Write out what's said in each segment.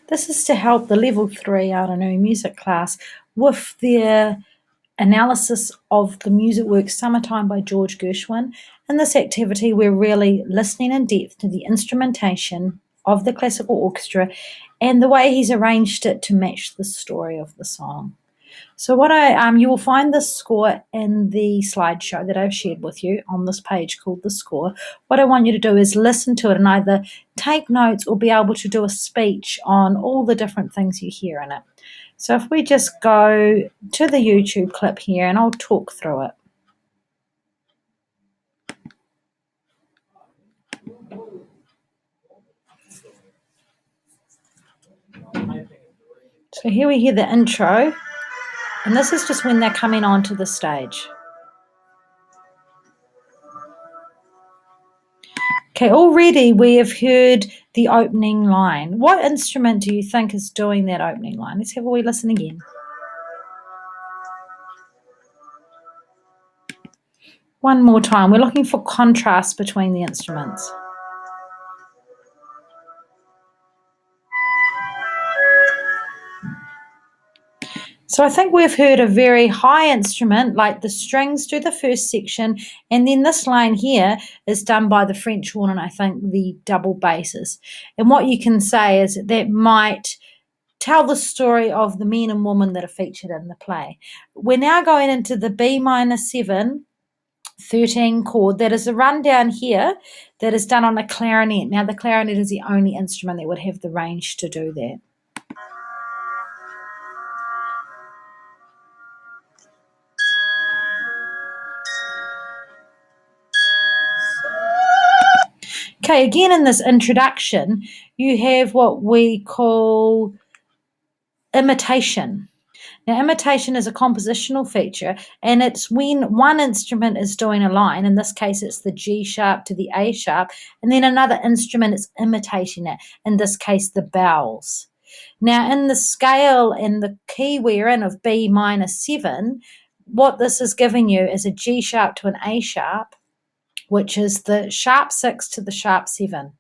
This is to help the level 3 Aranui music class with their analysis of the music work Summertime by George Gershwin. In this activity, we're really listening in depth to the instrumentation of the classical orchestra and the way he's arranged it to match the story of the song. So you will find this score in the slideshow that I've shared with you on this page called The Score. What I want you to do is listen to it and either take notes or be able to do a speech on all the different things you hear in it. So if we just go to the YouTube clip here and I'll talk through it. So here we hear the intro, and this is just when they're coming onto the stage. Okay, already we have heard the opening line. What instrument do you think is doing that opening line? Let's have a wee listen again. One more time. We're looking for contrast between the instruments. So I think we've heard a very high instrument, like the strings do the first section, and then this line here is done by the French horn and I think the double basses. And what you can say is that might tell the story of the men and women that are featured in the play. We're now going into the B minor 7, 13 chord. That is a rundown here that is done on a clarinet. Now the clarinet is the only instrument that would have the range to do that. Okay, again in this introduction, you have what we call imitation. Now, imitation is a compositional feature, and it's when one instrument is doing a line, in this case it's the G sharp to the A sharp, and then another instrument is imitating it, in this case the vowels. Now, in the scale and the key we're in of B minor 7, what this is giving you is a G sharp to an A sharp, which is the sharp 6 to the sharp 7.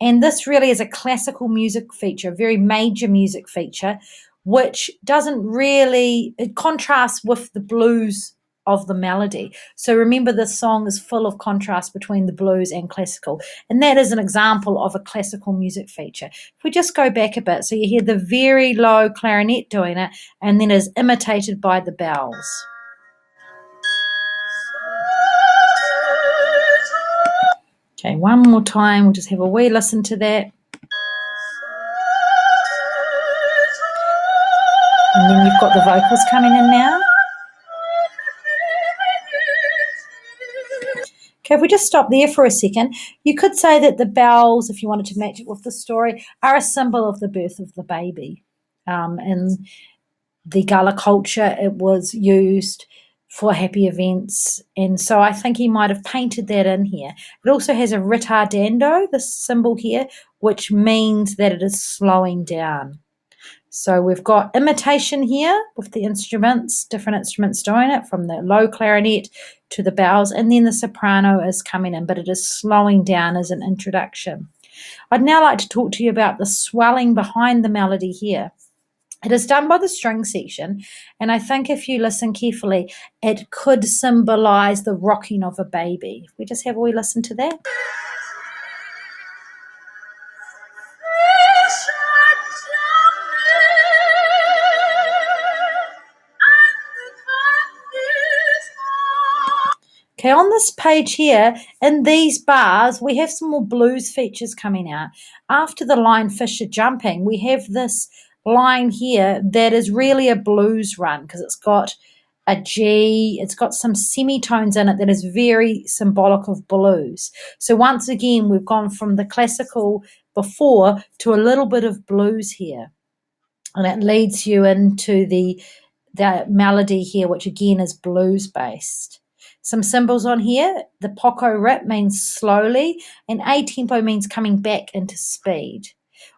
And this really is a classical music feature, a very major music feature, which doesn't really, it contrasts with the blues of the melody. So remember, this song is full of contrast between the blues and classical. And that is an example of a classical music feature. If we just go back a bit, so you hear the very low clarinet doing it, and then is imitated by the bells. Okay, one more time. We'll just have a wee listen to that. And then you've got the vocals coming in now. Okay, if we just stop there for a second, you could say that the bells, if you wanted to match it with the story, are a symbol of the birth of the baby. In the Gullah culture, it was used for happy events, and so I think he might have painted that in here. It also has a ritardando, this symbol here, which means that it is slowing down. So we've got imitation here with the instruments, different instruments doing it, from the low clarinet to the bells, and then the soprano is coming in, but it is slowing down as an introduction. I'd now like to talk to you about the swelling behind the melody here. It is done by the string section, and I think if you listen carefully, it could symbolize the rocking of a baby. If we just have a wee listen to that. Okay, on this page here, in these bars, we have some more blues features coming out. After the line Fisher jumping, we have this line here that is really a blues run because it's got a G, it's got some semitones in it that is very symbolic of blues. So once again, we've gone from the classical before to a little bit of blues here. And it leads you into the melody here, which again is blues based. Some symbols on here. The poco rip means slowly, and a-tempo means coming back into speed.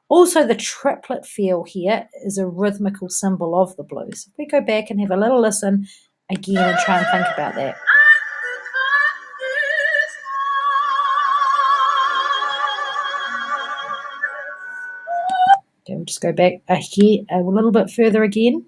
Also, the triplet feel here is a rhythmical symbol of the blues. If we go back and have a little listen again and try and think about that. Okay, we'll just go back here a little bit further again.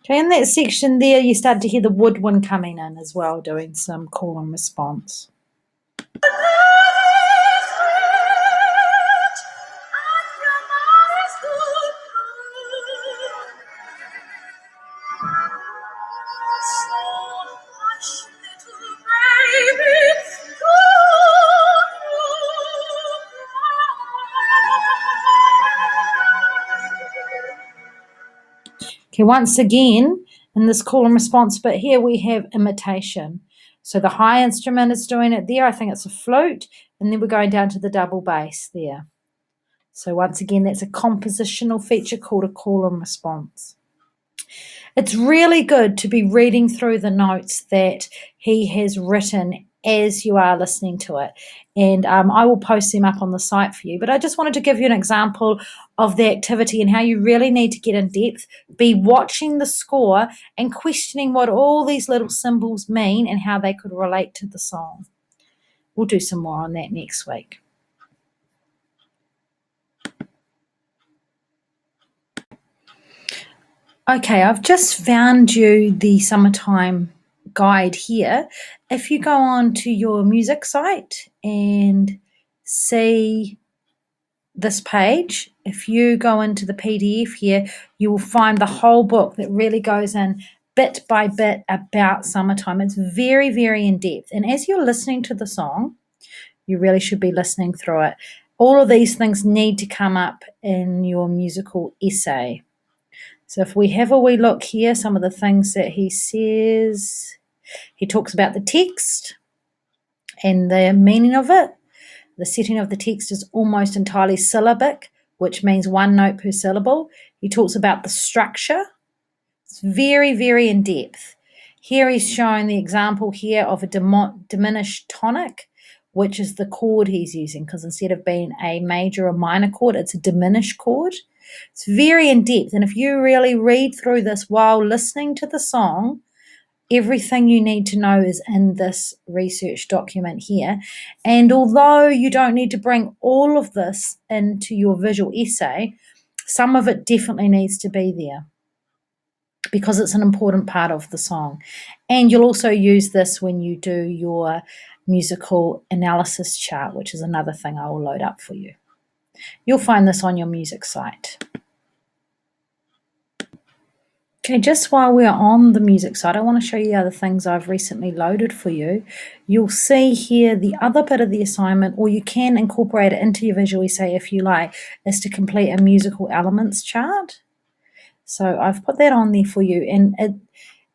Okay, in that section there, you start to hear the woodwind coming in as well, doing some call and response. Okay, once again, in this call and response bit here, we have imitation. So the high instrument is doing it there. I think it's a flute. And then we're going down to the double bass there. So once again, that's a compositional feature called a call and response. It's really good to be reading through the notes that he has written as you are listening to it. And I will post them up on the site for you. But I just wanted to give you an example of the activity and how you really need to get in depth, be watching the score and questioning what all these little symbols mean and how they could relate to the song. We'll do some more on that next week. Okay, I've just found you the summertime guide here. If you go on to your music site and see this page, if you go into the PDF here, you will find the whole book that really goes in bit by bit about summertime. It's very, very in depth. And as you're listening to the song, you really should be listening through it. All of these things need to come up in your musical essay. So if we have a wee look here, some of the things that he says, he talks about the text and the meaning of it. The setting of the text is almost entirely syllabic, which means one note per syllable. He talks about the structure. It's very, very in depth. Here he's showing the example here of a diminished tonic, which is the chord he's using, because instead of being a major or minor chord, it's a diminished chord. It's very in depth. And if you really read through this while listening to the song, everything you need to know is in this research document here. And although you don't need to bring all of this into your visual essay, some of it definitely needs to be there because it's an important part of the song. And you'll also use this when you do your musical analysis chart, which is another thing I will load up for you. You'll find this on your music site. Okay, just while we're on the music side, I want to show you other things I've recently loaded for you. You'll see here the other bit of the assignment, or you can incorporate it into your visual essay if you like, is to complete a musical elements chart. So I've put that on there for you, and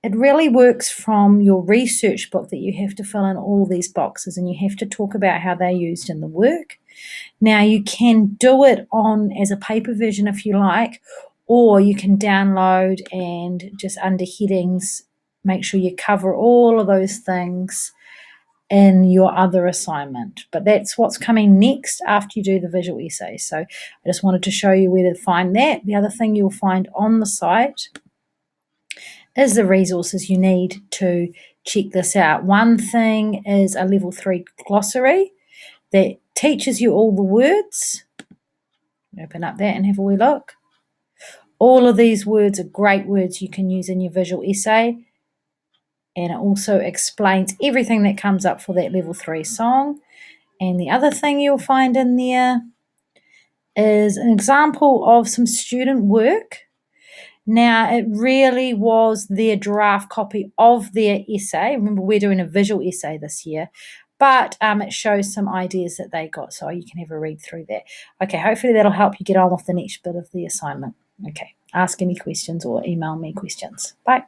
it really works from your research book that you have to fill in all these boxes and you have to talk about how they're used in the work. Now you can do it on as a paper version if you like, or you can download and just under headings, make sure you cover all of those things in your other assignment. But that's what's coming next after you do the visual essay. So I just wanted to show you where to find that. The other thing you'll find on the site is the resources you need to check this out. One thing is a level 3 glossary that teaches you all the words. Open up that and have a wee look. All of these words are great words you can use in your visual essay, and it also explains everything that comes up for that level 3 song. And the other thing you'll find in there is an example of some student work. Now, it really was their draft copy of their essay. Remember, we're doing a visual essay this year, but it shows some ideas that they got, so you can have a read through that. Okay, hopefully that'll help you get on with the next bit of the assignment. Okay, ask any questions or email me questions. Bye.